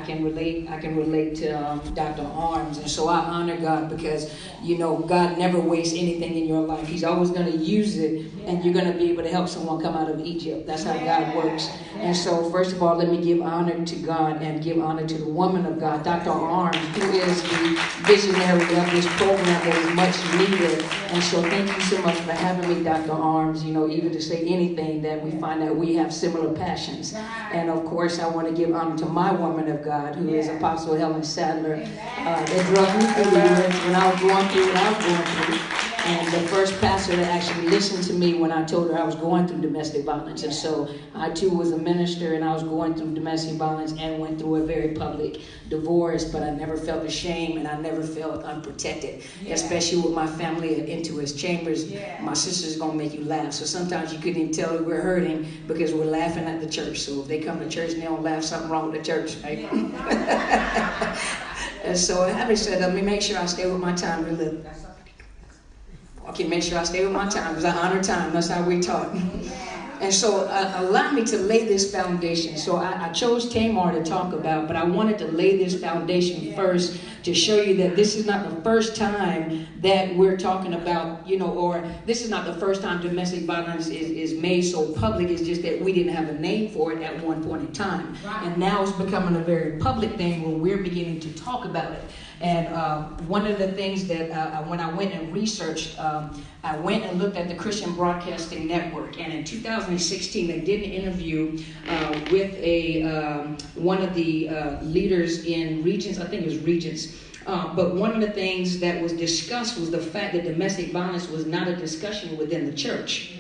can relate to Dr. Arms, and so I honor God because, you know, God never wastes anything in your life. He's always going to use it, and you're going to be able to help someone come out of Egypt. That's how God works. And so, first of all, let me give honor to God and give honor to the woman of God, Dr. Arms, who is the visionary of this program that is much needed. And so, thank you so much for having me, Dr. Arms. You know, even to say anything, that we find that we have similar passions. And of course, I want to give honor to my woman of God, who is Apostle Helen Sadler. They drug me through the years when I was going through what I was going through. And the first pastor that actually listened to me when I told her I was going through domestic violence. And so I too was a minister, and I was going through domestic violence and went through a very public divorce, but I never felt ashamed and I never felt unprotected, especially with my family into his chambers. My sister's going to make you laugh. So sometimes you couldn't even tell that we're hurting because we're laughing at the church. So if they come to church and they don't laugh, something wrong with the church, right? And so having said that, let me make sure I stay with my time to live. Okay, make sure I stay with my time because I honor time. That's how we talk. And so allow me to lay this foundation. So I chose Tamar to talk about, but I wanted to lay this foundation first to show you that this is not the first time that we're talking about, you know, or this is not the first time domestic violence is made so public. It's just that we didn't have a name for it at one point in time. And now it's becoming a very public thing where we're beginning to talk about it. And one of the things that when I went and researched, I went and looked at the Christian Broadcasting Network. And in 2016, they did an interview with one of the leaders in Regents. I think it was Regents. But one of the things that was discussed was the fact that domestic violence was not a discussion within the church.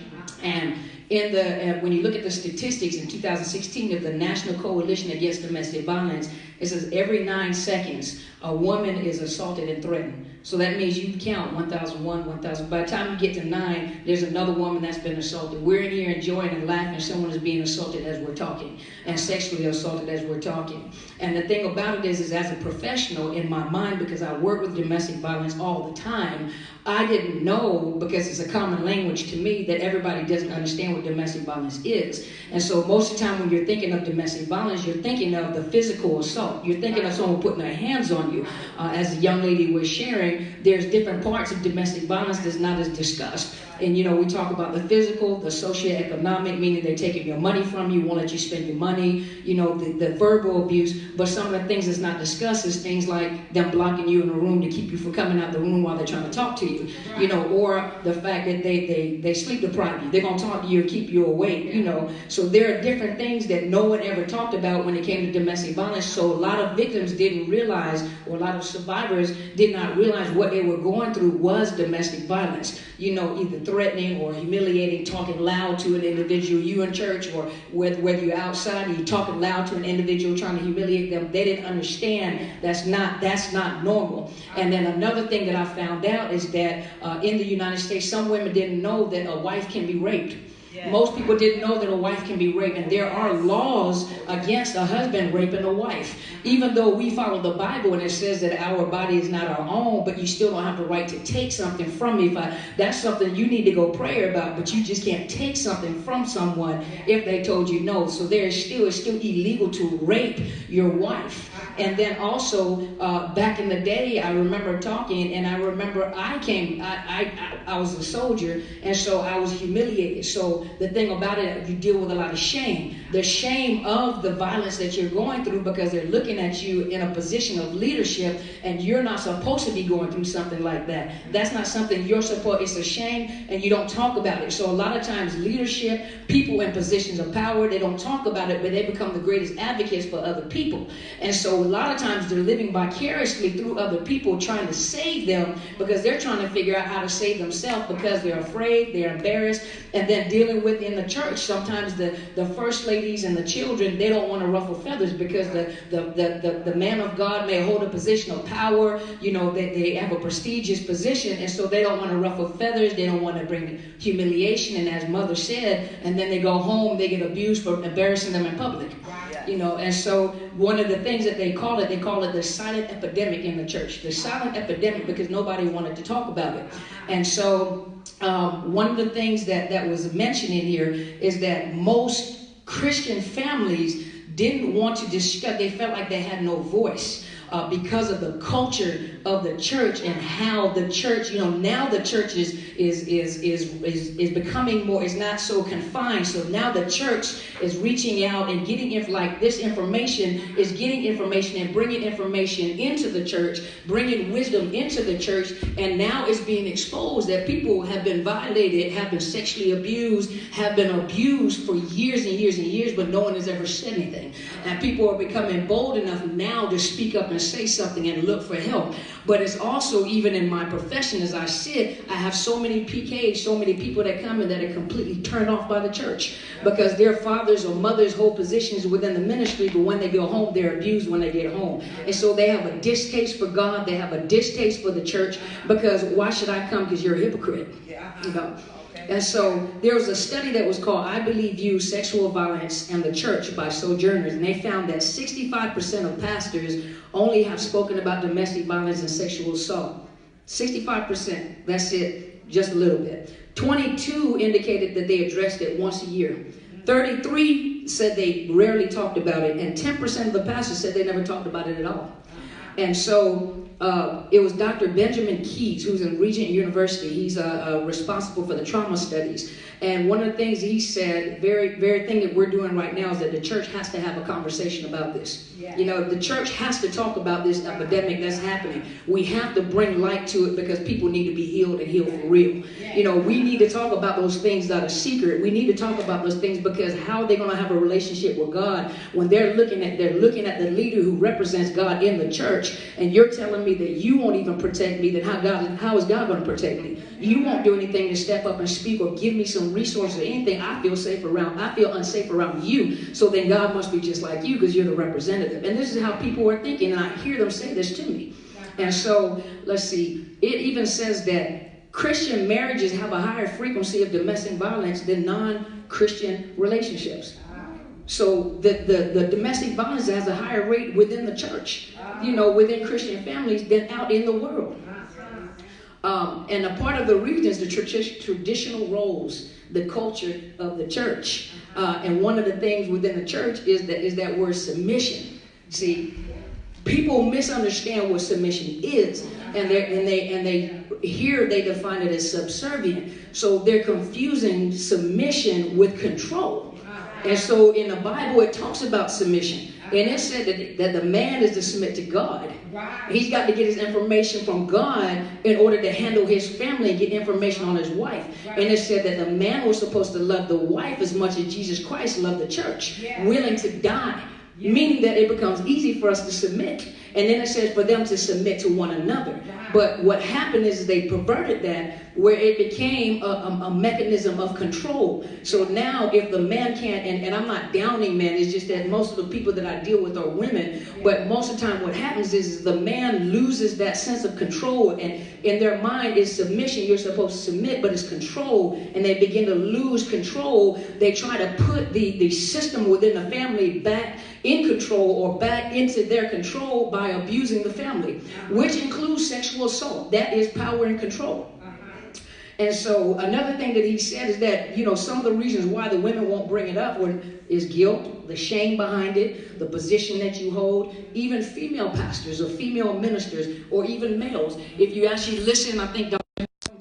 And when you look at the statistics in 2016 of the National Coalition Against Domestic Violence, it says every 9 seconds a woman is assaulted and threatened. So that means you count 1,001, 1,000. By the time you get to 9, there's another woman that's been assaulted. We're in here enjoying and laughing. Someone is being assaulted as we're talking, and sexually assaulted as we're talking. And the thing about it is as a professional in my mind, because I work with domestic violence all the time, I didn't know, because it's a common language to me, that everybody doesn't understand what domestic violence is. And so most of the time when you're thinking of domestic violence, you're thinking of the physical assault. You're thinking of someone putting their hands on you. As the young lady was sharing, there's different parts of domestic violence that's not as discussed. And, you know, we talk about the physical, the socioeconomic, meaning they're taking your money from you, won't let you spend your money, you know, the verbal abuse. But some of the things that's not discussed is things like them blocking you in a room to keep you from coming out the room while they're trying to talk to you, you know, or the fact that they sleep deprive you. They're going to talk to you and keep you awake, you know. So there are different things that no one ever talked about when it came to domestic violence. So a lot of victims didn't realize, or a lot of survivors did not realize what they were going through was domestic violence. You know, either threatening or humiliating, talking loud to an individual, you in church, or whether you're outside and you're talking loud to an individual trying to humiliate them. They didn't understand that's not normal. And then another thing that I found out is that in the United States, some women didn't know that a wife can be raped. Most people didn't know that a wife can be raped, and there are laws against a husband raping a wife. Even though we follow the Bible and it says that our body is not our own, but you still don't have the right to take something from me. That's something you need to go pray about, but you just can't take something from someone if they told you no. So it's still illegal to rape your wife. And then also back in the day, I remember talking, and I remember I was a soldier, and so I was humiliated. So the thing about it, you deal with a lot of shame. The shame of the violence that you're going through, because they're looking at you in a position of leadership, and you're not supposed to be going through something like that. That's not something you're supposed. It's a shame, and you don't talk about it. So a lot of times, leadership, people in positions of power, they don't talk about it, but they become the greatest advocates for other people. And so a lot of times, they're living vicariously through other people, trying to save them, because they're trying to figure out how to save themselves, because they're afraid, they're embarrassed. And then dealing with in the church, sometimes the first ladies and the children, they don't want to ruffle feathers, because the man of God may hold a position of power, you know, they have a prestigious position, and so they don't want to ruffle feathers, they don't want to bring humiliation, and as Mother said, and then they go home, they get abused for embarrassing them in public. You know, and so one of the things that they call it the silent epidemic in the church. The silent epidemic, because nobody wanted to talk about it. And so one of the things that was mentioned in here is that most Christian families didn't want to discuss. They felt like they had no voice. Because of the culture of the church and how the church, now the church is becoming more, is not so confined. So now the church is reaching out and getting this information is getting information and bringing information into the church, bringing wisdom into the church, and now it's being exposed that people have been violated, have been sexually abused, have been abused for years and years and years, but no one has ever said anything. And people are becoming bold enough now to speak up and say something and look for help. But it's also, even in my profession, as I sit, I have so many PKs, so many people that come in that are completely turned off by the church because their fathers or mothers hold positions within the ministry, but when they go home, they're abused when they get home. And so they have a distaste for God, they have a distaste for the church, because why should I come? Because you're a hypocrite. And so there was a study that was called I Believe You, Sexual Violence and the Church by Sojourners, and they found that 65% of pastors only have spoken about domestic violence and sexual assault. 65%, that's it, just a little bit. 22 indicated that they addressed it once a year. 33 said they rarely talked about it, and 10% of the pastors said they never talked about it at all. And so it was Dr. Benjamin Keys, who's in Regent University. He's responsible for the trauma studies. And one of the things he said, very thing that we're doing right now, is that the church has to have a conversation about this. Yeah. The church has to talk about this epidemic that's happening. We have to bring light to it because people need to be healed and healed for real. Yeah. We need to talk about those things that are secret. We need to talk about those things, because how are they going to have a relationship with God when they're looking at the leader who represents God in the church, and you're telling me that you won't even protect me? Then how is God going to protect me? You won't do anything to step up and speak or give me some resources or anything. I feel unsafe around you. So then God must be just like you, because you're the representative. And this is how people are thinking, and I hear them say this to me. And so let's see, it even says that Christian marriages have a higher frequency of domestic violence than non-Christian relationships. So the domestic violence has a higher rate within the church, within Christian families, than out in the world. And a part of the reason is the traditional roles, the culture of the church. And one of the things within the church is that word submission. See, people misunderstand what submission is, and they define it as subservient. So they're confusing submission with control. And so in the Bible, it talks about submission. And it said that the man is to submit to God. He's got to get his information from God in order to handle his family and get information on his wife. And it said that the man was supposed to love the wife as much as Jesus Christ loved the church, willing to die. Meaning that it becomes easy for us to submit. And then it says for them to submit to one another. But what happened is they perverted that, where it became a mechanism of control. So now if the man can't, and I'm not downing men, it's just that most of the people that I deal with are women. But most of the time what happens is the man loses that sense of control, and in their mind is submission. You're supposed to submit, but it's control. And they begin to lose control. They try to put the system within the family back in control, or back into their control, by abusing the family, which includes sexual assault. That is power and control. And so another thing that he said is that, some of the reasons why the women won't bring it up is guilt, the shame behind it, the position that you hold. Even female pastors or female ministers, or even males, if you actually listen, I think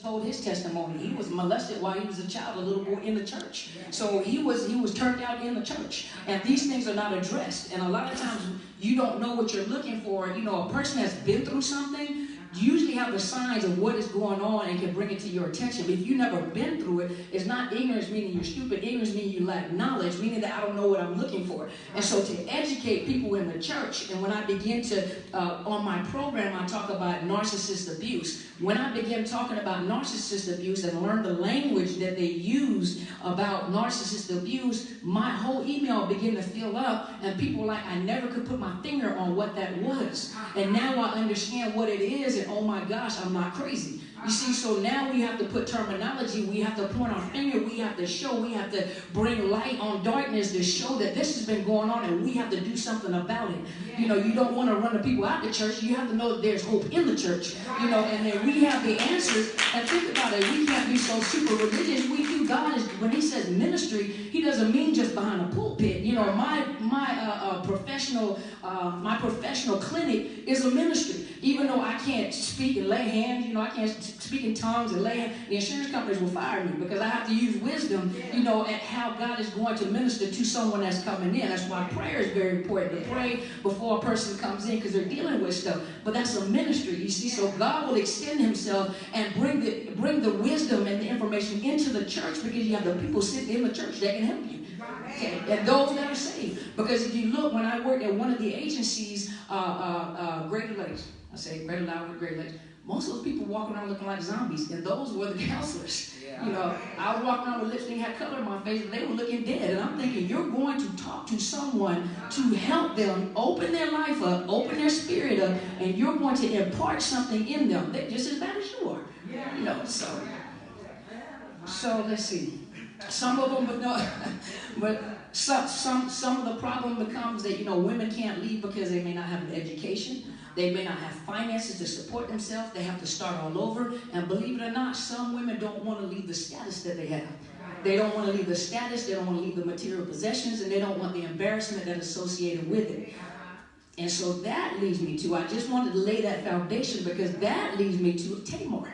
told his testimony. He was molested while he was a child, a little boy in the church. So he was turned out in the church. And these things are not addressed. And a lot of times you don't know what you're looking for. A person that's been through something, you usually have the signs of what is going on and can bring it to your attention. But if you've never been through it, it's not ignorance meaning you're stupid. Ignorance meaning you lack knowledge, meaning that I don't know what I'm looking for. And so to educate people in the church, and when I begin to, on my program, I talk about narcissist abuse. When I begin talking about narcissist abuse and learn the language that they use about narcissist abuse, my whole email began to fill up, and people were like, I never could put my finger on what that was. And now I understand what it is, and oh my gosh, I'm not crazy. You see, so now we have to put terminology, we have to point our finger, we have to show, we have to bring light on darkness to show that this has been going on, and we have to do something about it. You don't want to run the people out of the church. You have to know that there's hope in the church, and then we have the answers. And think about it, we can't be so super religious. We do God is, when he says ministry, he doesn't mean just behind a pulpit. You know, my professional clinic is a ministry. Even though I can't speak and lay hands, you know, I can't speak in tongues and lay hands, the insurance companies will fire me because I have to use wisdom, you know, at how God is going to minister to someone that's coming in. That's why prayer is very important, to pray before a person comes in because they're dealing with stuff. But that's a ministry, you see. So God will extend himself and bring the wisdom and the information into the church because you have the people sitting in the church that can help you. Okay. And those that are saved. Because if you look, when I worked at one of the agencies, Greater Lakes, I say Greater Loudwood, Greater Lakes, most of those people walking around looking like zombies, and those were the counselors. Yeah. You know, I was walking around with lipstick, had color in my face, and they were looking dead. And I'm thinking, you're going to talk to someone to help them open their life up, open their spirit up, and you're going to impart something in them. They're just as bad as you are. You know, so let's see. Some of them, but some of the problem becomes that, you know, women can't leave because they may not have an education. They may not have finances to support themselves. They have to start all over. And believe it or not, some women don't want to leave the status that they have. They don't want to leave the status. They don't want to leave the material possessions. And they don't want the embarrassment that's associated with it. And so that leads me to, I just wanted to lay that foundation because that leads me to Tamar.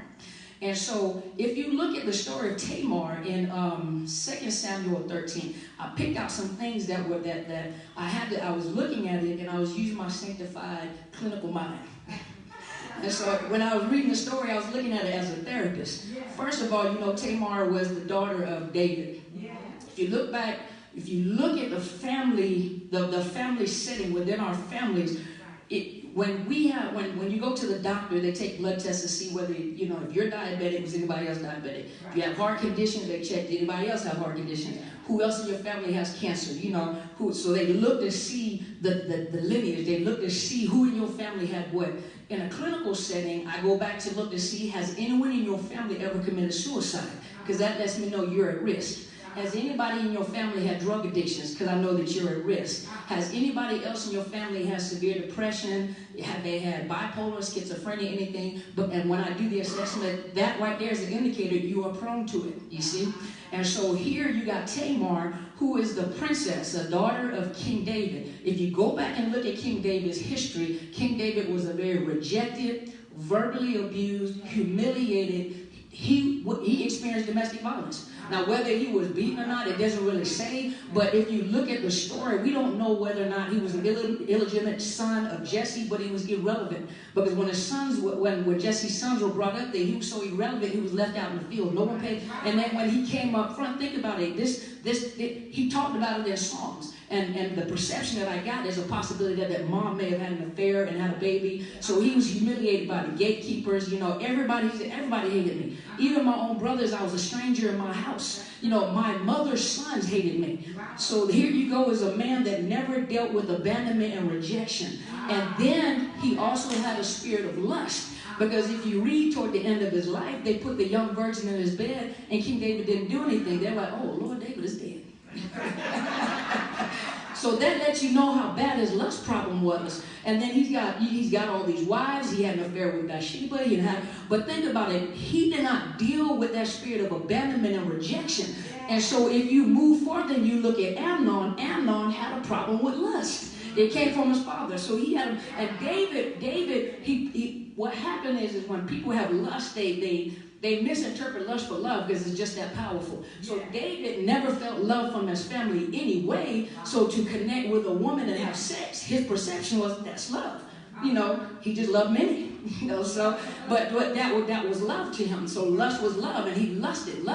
And so if you look at the story of Tamar in 2 Samuel 13, I picked out some things that I was looking at it and I was using my sanctified clinical mind. And so when I was reading the story, I was looking at it as a therapist. First of all, you know, Tamar was the daughter of David. If you look back, if you look at the family setting within our families, when you go to the doctor, they take blood tests to see whether, you know, if you're diabetic, was anybody else diabetic? If you have heart conditions, they check, did anybody else have heart conditions? Who else in your family has cancer? You know, so they look to see the lineage. They look to see who in your family had what. In a clinical setting, I go back to look to see, has anyone in your family ever committed suicide? Because that lets me know you're at risk. Has anybody in your family had drug addictions? Because I know that you're at risk. Has anybody else in your family had severe depression? Have they had bipolar, schizophrenia, anything? And when I do the assessment, that right there is an indicator you are prone to it, you see? And so here you got Tamar, who is the princess, a daughter of King David. If you go back and look at King David's history, King David was a very rejected, verbally abused, humiliated. He experienced domestic violence. Now, whether he was beaten or not, it doesn't really say. But if you look at the story, we don't know whether or not he was an illegitimate son of Jesse, but he was irrelevant. Because when Jesse's sons were brought up there, he was so irrelevant, he was left out in the field. No one paid. And then when he came up front, think about it. He talked about it in songs. And the perception that I got is a possibility that mom may have had an affair and had a baby. So he was humiliated by the gatekeepers. You know, everybody hated me. Even my own brothers, I was a stranger in my house. You know, my mother's sons hated me. So here you go as a man that never dealt with abandonment and rejection. And then he also had a spirit of lust. Because if you read toward the end of his life, they put the young virgin in his bed and King David didn't do anything. They're like, oh, Lord David is dead. So that lets you know how bad his lust problem was. And then he's got all these wives. He had an affair with Bathsheba. But think about it. He did not deal with that spirit of abandonment and rejection. And so if you move forward and you look at Amnon, Amnon had a problem with lust. It came from his father. So he had, and David, what happened is when people have lust, they misinterpret lust for love because it's just that powerful. So David never felt love from his family anyway. So to connect with a woman and have sex, his perception was that's love. You know, he just loved many. You know, so but that was love to him. So lust was love, and he lusted.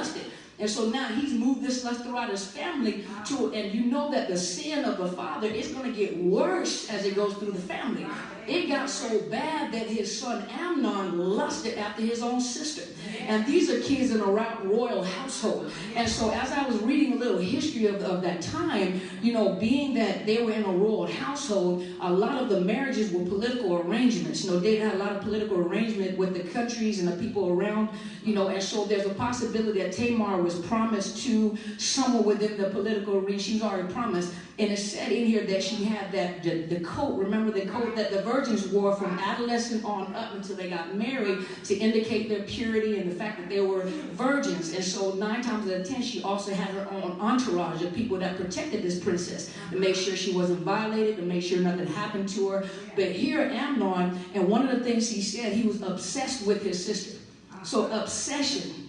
And so now he's moved this lust throughout his family and you know that the sin of the father is going to get worse as it goes through the family. It got so bad that his son Amnon lusted after his own sister. And these are kids in a royal household. And so as I was reading a little history of that time, you know, being that they were in a royal household, a lot of the marriages were political arrangements. You know, David had a lot of political arrangement with the countries and the people around, you know, and so there's a possibility that Tamar was promised to someone within the political arena. She was already promised. And it said in here that she had the coat, remember the coat that the virgins wore from adolescent on up until they got married to indicate their purity and the fact that they were virgins. And so 9 times out of 10, she also had her own entourage of people that protected this princess to make sure she wasn't violated, to make sure nothing happened to her. But here Amnon, and one of the things he said, he was obsessed with his sister. So obsession.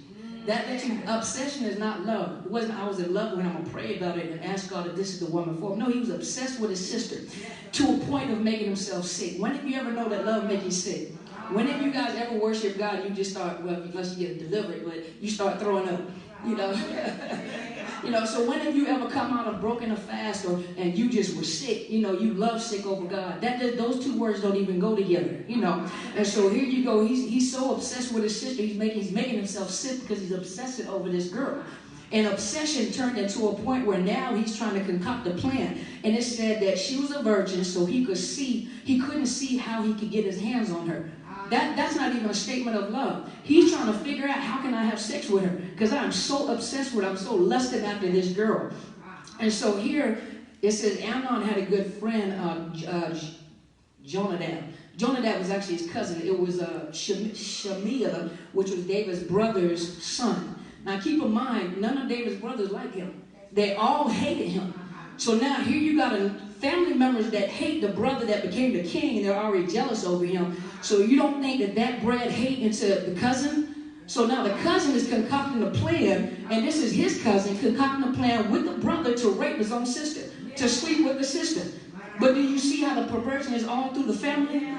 Obsession is not love. It wasn't I was in love with him, I'm gonna pray about it and ask God if this is the woman for him. No, he was obsessed with his sister to a point of making himself sick. When did you ever know that love makes you sick? When did you guys ever worship God, you just start, well, unless you get delivered, but you start throwing up, you know? You know, so when have you ever come out of broken a fast and you just were sick? You know, you love sick over God. Those two words don't even go together, you know. And so here you go. He's so obsessed with his sister. He's making himself sick because he's obsessing over this girl. And obsession turned into a point where now he's trying to concoct a plan. And it said that she was a virgin, so he couldn't see how he could get his hands on her. That's not even a statement of love. He's trying to figure out, how can I have sex with her? Because I'm so obsessed with her. I'm so lusted after this girl. And so here, it says Amnon had a good friend, Jonadab. Jonadab was actually his cousin. It was Shemiah, which was David's brother's son. Now keep in mind, none of David's brothers liked him. They all hated him. So now here you got family members that hate the brother that became the king, and they're already jealous over him. So you don't think that bred hate into the cousin? So now the cousin is concocting a plan, and this is his cousin concocting a plan with the brother to rape his own sister, to sleep with the sister. But do you see how the perversion is all through the family?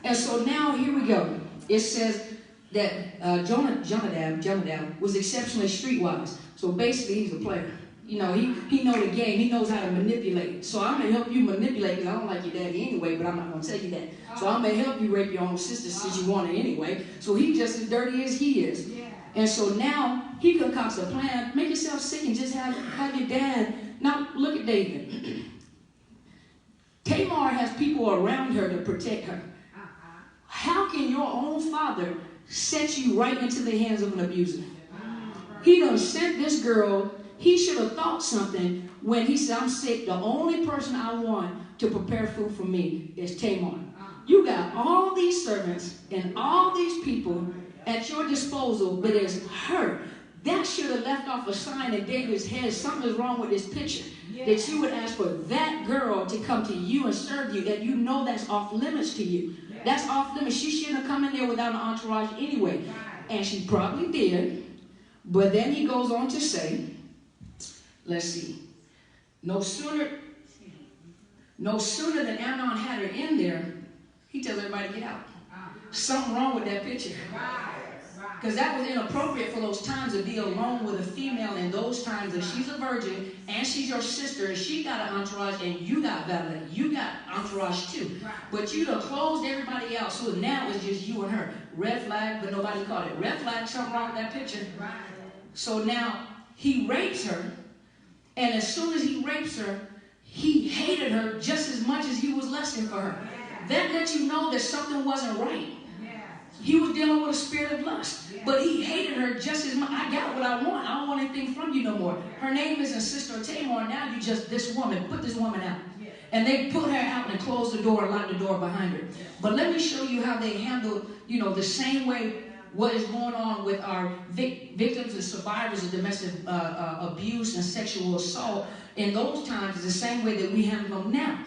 And so now here we go. It says that Jonadab was exceptionally streetwise. So basically he's a player. You know, he knows the game. He knows how to manipulate. So I'm going to help you manipulate, because I don't like your daddy anyway, but I'm not going to tell you that. So I'm going to help you rape your own sister since you want it anyway. So he's just as dirty as he is. And so now he concocts a plan. Make yourself sick and just have your dad. Now look at David. Tamar has people around her to protect her. How can your own father set you right into the hands of an abuser? He done sent this girl. He should have thought something when he said, I'm sick. The only person I want to prepare food for me is Tamar. You got all these servants and all these people at your disposal, but it's her. That should have left off a sign in David's head. Something is wrong with this picture. That you would ask for that girl to come to you and serve you, that you know that's off limits to you. That's off limits. She shouldn't have come in there without an entourage anyway. And she probably did. But then he goes on to say, let's see. No sooner than Amnon had her in there, he tells everybody to get out. Something wrong with that picture. Because that was inappropriate for those times to be alone with a female in those times. If she's a virgin and she's your sister and she got an entourage and you got valet, you got entourage too. But you done closed everybody out, so now it's just you and her. Red flag, but nobody caught it. Red flag, something wrong with that picture. So now he rapes her. And as soon as he rapes her, he hated her just as much as he was lusting for her. That lets you know that something wasn't right. He was dealing with a spirit of lust. But he hated her just as much. I got what I want. I don't want anything from you no more. Her name isn't Sister Tamar. Now you just this woman. Put this woman out. And they put her out and closed the door and locked the door behind her. But let me show you how they handle, the same way what is going on with our victims and survivors of domestic abuse and sexual assault. In those times, is the same way that we handle them now.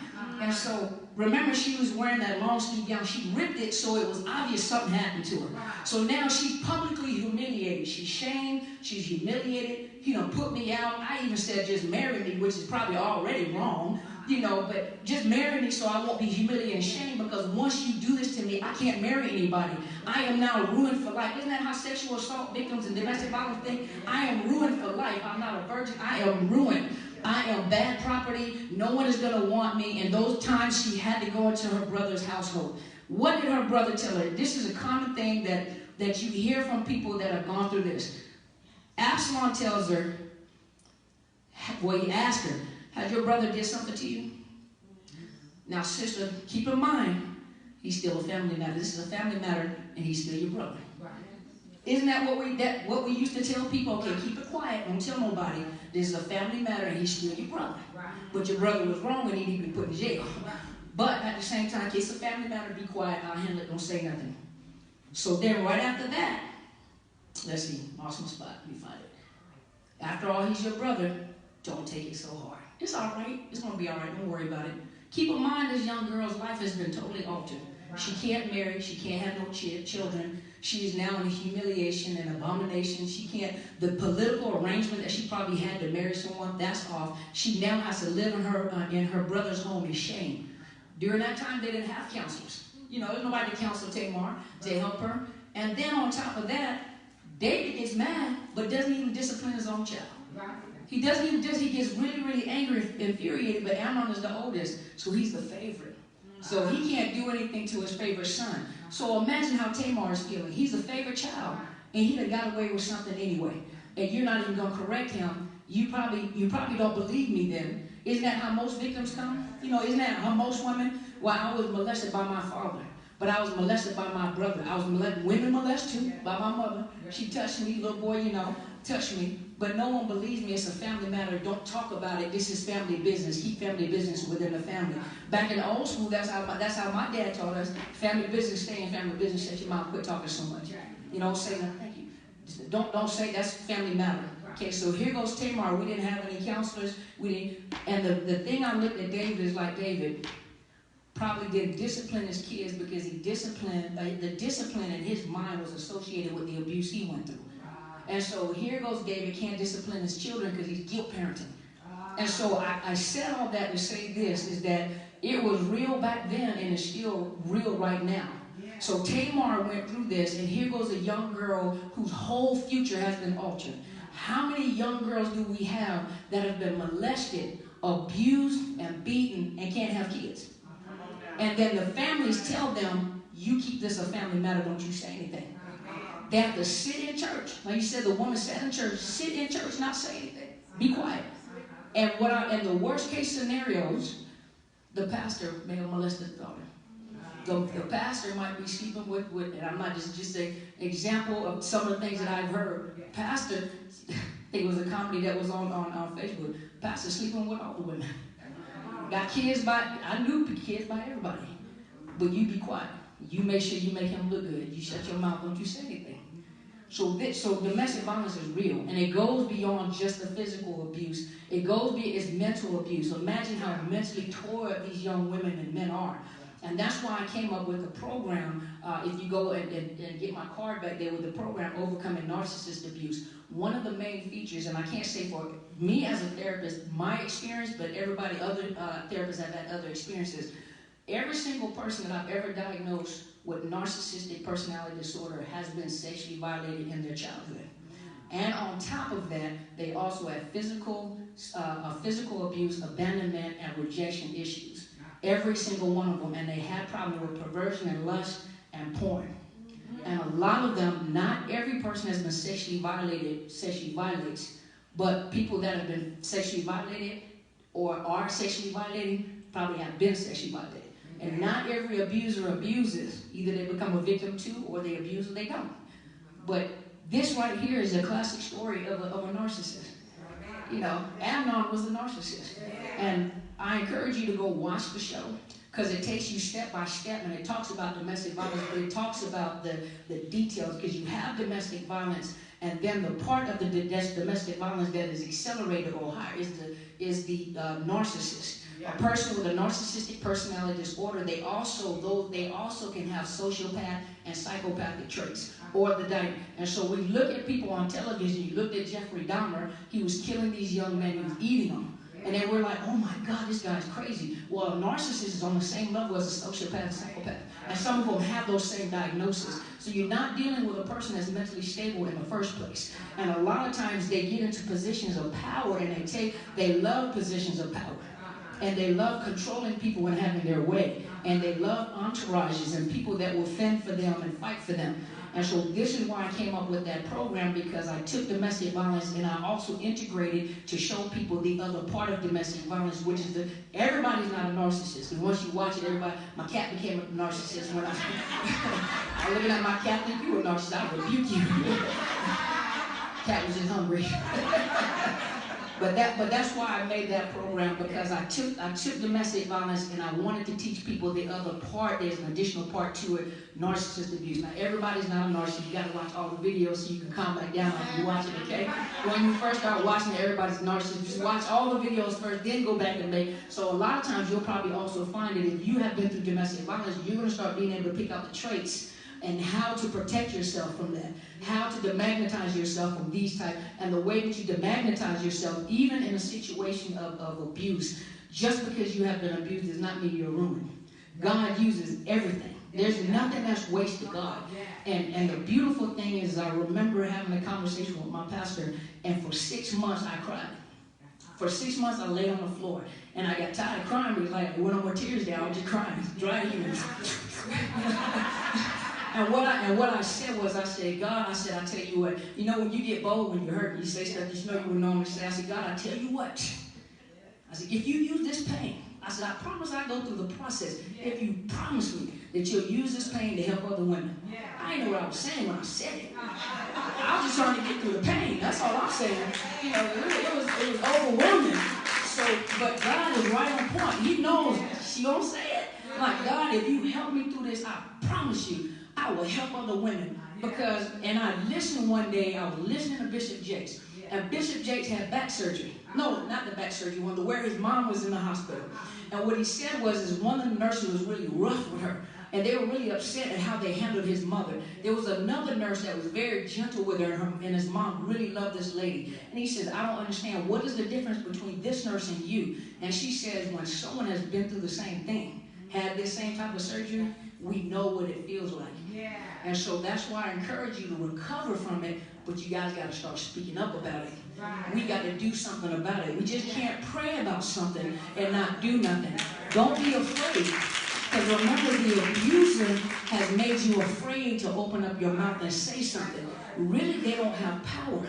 And so, remember, she was wearing that long sleeve gown. She ripped it so it was obvious something happened to her. So now she's publicly humiliated. She's shamed. She's humiliated. Put me out. I even said just marry me, which is probably already wrong. But just marry me so I won't be humiliated and shamed, because once you do this to me, I can't marry anybody. I am now ruined for life. Isn't that how sexual assault victims and domestic violence think? I am ruined for life. I'm not a virgin. I am ruined. I am bad property. No one is going to want me. And those times she had to go into her brother's household. What did her brother tell her? This is a common thing that you hear from people that have gone through this. Absalom tells her, he asked her, has your brother did something to you? Now, sister, keep in mind, he's still a family matter. This is a family matter, and he's still your brother. Isn't that what we used to tell people? Okay, keep it quiet. Don't tell nobody. This is a family matter and he's still your brother. But your brother was wrong and he need to be put in jail. But at the same time, it's a family matter. Be quiet. I'll handle it. Don't say nothing. So then right after that, let's see. Lost my spot. Let me find it. After all, he's your brother. Don't take it so hard. It's all right. It's going to be all right. Don't worry about it. Keep in mind this young girl's life has been totally altered. She can't marry. She can't have no children. She is now in humiliation and abomination. She can't, the political arrangement that she probably had to marry someone, that's off. She now has to live in her brother's home in shame. During that time, they didn't have counselors. You know, there's nobody to counsel Tamar to help her. And then on top of that, David gets mad, but doesn't even discipline his own child. He doesn't even he gets really, really angry, infuriated, but Amnon is the oldest, so he's the favorite. So he can't do anything to his favorite son. So imagine how Tamar is feeling. He's the favorite child, and he done got away with something anyway. And you're not even going to correct him. You probably don't believe me then. Isn't that how most victims come? You know, isn't that how most women? Well, I was molested by my father, but I was molested by my brother. I was molested, women molested too, by my mother. She touched me, little boy, you know, touched me. But no one believes me. It's a family matter. Don't talk about it. This is family business. Keep family business within the family. Back in the old school, that's how my dad taught us. Family business, stay in family business. Shut your mouth. Quit talking so much. You don't say nothing. Thank you. Don't say that's family matter. Okay, so here goes Tamar. We didn't have any counselors. We didn't. And the thing I looked at David is like David probably didn't discipline his kids because he disciplined. The discipline in his mind was associated with the abuse he went through. And so here goes David, can't discipline his children because he's guilt parenting. And so I said all that to say this, is that it was real back then and it's still real right now. So Tamar went through this, and here goes a young girl whose whole future has been altered. How many young girls do we have that have been molested, abused, and beaten and can't have kids? And then the families tell them, you keep this a family matter, don't you say anything. They have to sit in church. Like you said, the woman sat in church. Sit in church, not say anything. Be quiet. And in the worst case scenarios, the pastor may have molested the daughter. The pastor might be sleeping with and I'm not just an example of some of the things that I've heard. Pastor, it was a comedy that was on Facebook. Pastor sleeping with all the women. Got kids I knew kids by everybody. But you be quiet. You make sure you make him look good. You shut your mouth, don't you say anything. So domestic violence is real, and it goes beyond just the physical abuse. It's mental abuse. Imagine how mentally tore these young women and men are. And that's why I came up with the program. If you go and get my card back there with the program, Overcoming Narcissist Abuse, one of the main features, and I can't say for me as a therapist, my experience, but other therapists have had other experiences. Every single person that I've ever diagnosed with narcissistic personality disorder has been sexually violated in their childhood. And on top of that, they also have physical abuse, abandonment, and rejection issues. Every single one of them. And they had problems with perversion and lust and porn. And a lot of them, not every person has been sexually violates, but people that have been sexually violated or are sexually violating probably have been sexually violated. And not every abuser abuses. Either they become a victim too, or they abuse or they don't. But this right here is a classic story of a narcissist. You know, Amnon was a narcissist. And I encourage you to go watch the show, because it takes you step by step, and it talks about domestic violence, but it talks about the details, because you have domestic violence, and then the part of the domestic violence that is accelerated or higher is the narcissist. A person with a narcissistic personality disorder, they also can have sociopath and psychopathic traits. And so we look at people on television. You looked at Jeffrey Dahmer. He was killing these young men. He was eating them. And then we're like, oh my God, this guy's crazy. Well, a narcissist is on the same level as a sociopath and psychopath. And some of them have those same diagnoses. So you're not dealing with a person that's mentally stable in the first place. And a lot of times they get into positions of power, and they love positions of power. And they love controlling people and having their way. and they love entourages and people that will fend for them and fight for them. And so this is why I came up with that program, because I took domestic violence and I also integrated to show people the other part of domestic violence, which is that everybody's not a narcissist. And once you watch it, everybody, my cat became a narcissist when I was looking at my cat, think you were a narcissist, I rebuke you. Cat was just hungry. But that's why I made that program, because I took domestic violence and I wanted to teach people the other part. There's an additional part to it, narcissist abuse. Now everybody's not a narcissist. You got to watch all the videos so you can calm back down after you watch it, okay? When you first start watching it, everybody's a narcissist. Just watch all the videos first, then go back and make. So a lot of times you'll probably also find that if you have been through domestic violence, you're going to start being able to pick out the traits and how to protect yourself from that, how to demagnetize yourself from these types, and the way that you demagnetize yourself, even in a situation of abuse. Just because you have been abused does not mean you're ruined. God uses everything. There's nothing that's wasted, God. And the beautiful thing is, I remember having a conversation with my pastor, and for 6 months I cried. For 6 months I laid on the floor, and I got tired of crying because like, there were no more tears there. I was just crying, dry humans. And what I said was, I said, God, I said, I tell you what, you know when you get bold, when you're hurt, you say stuff that you know you would normally say. I said, God, I tell you what. I said, if you use this pain, I said, I promise I'll go through the process. If you promise me that you'll use this pain to help other women. I didn't know what I was saying when I said it. I was just trying to get through the pain. That's all I'm saying. You know, it was overwhelming. So, but God is right on point. He knows. She don't say it. Like, God, if you help me through this, I promise you, I will help other women. Because, and I listened one day, I was listening to Bishop Jakes. And Bishop Jakes had back surgery. No, not the back surgery one, where his mom was in the hospital. And what he said was, one of the nurses was really rough with her. And they were really upset at how they handled his mother. There was another nurse that was very gentle with her, and his mom really loved this lady. And he says, I don't understand, what is the difference between this nurse and you? And she says, when someone has been through the same thing, had this same type of surgery, we know what it feels like. Yeah. And so that's why I encourage you to recover from it, but you guys got to start speaking up about it. Right. We got to do something about it. We just can't pray about something and not do nothing. Don't be afraid. Because remember, the abuser has made you afraid to open up your mouth and say something. Really, they don't have power.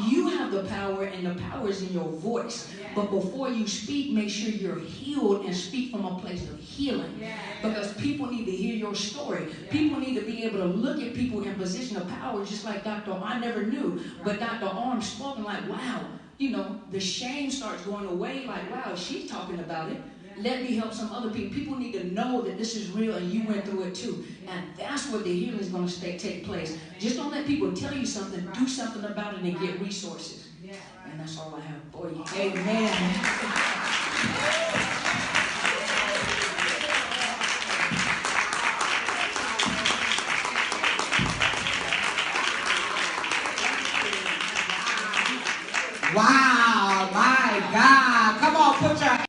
You have the power, and the power is in your voice. But before you speak, make sure you're healed and speak from a place of healing. Because people need to hear your story. People need to be able to look at people in position of power, just like Dr. I never knew. But Dr. Arms spoke, like, wow, you know, the shame starts going away. Like, wow, she's talking about it. Let me help some other people. People need to know that this is real and you went through it too. And that's where the healing is going to take place. Just don't let people tell you something. Do something about it and get resources. And that's all I have for you. Amen. Wow, my God. Come on, put your hands.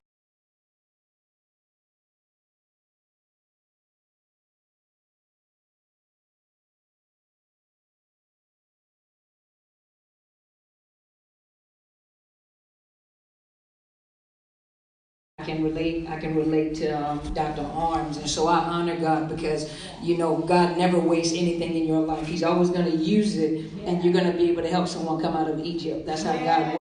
I can relate to Dr. Arms, and so I honor God because, you know, God never wastes anything in your life. He's always going to use it, and you're going to be able to help someone come out of Egypt. That's how God works.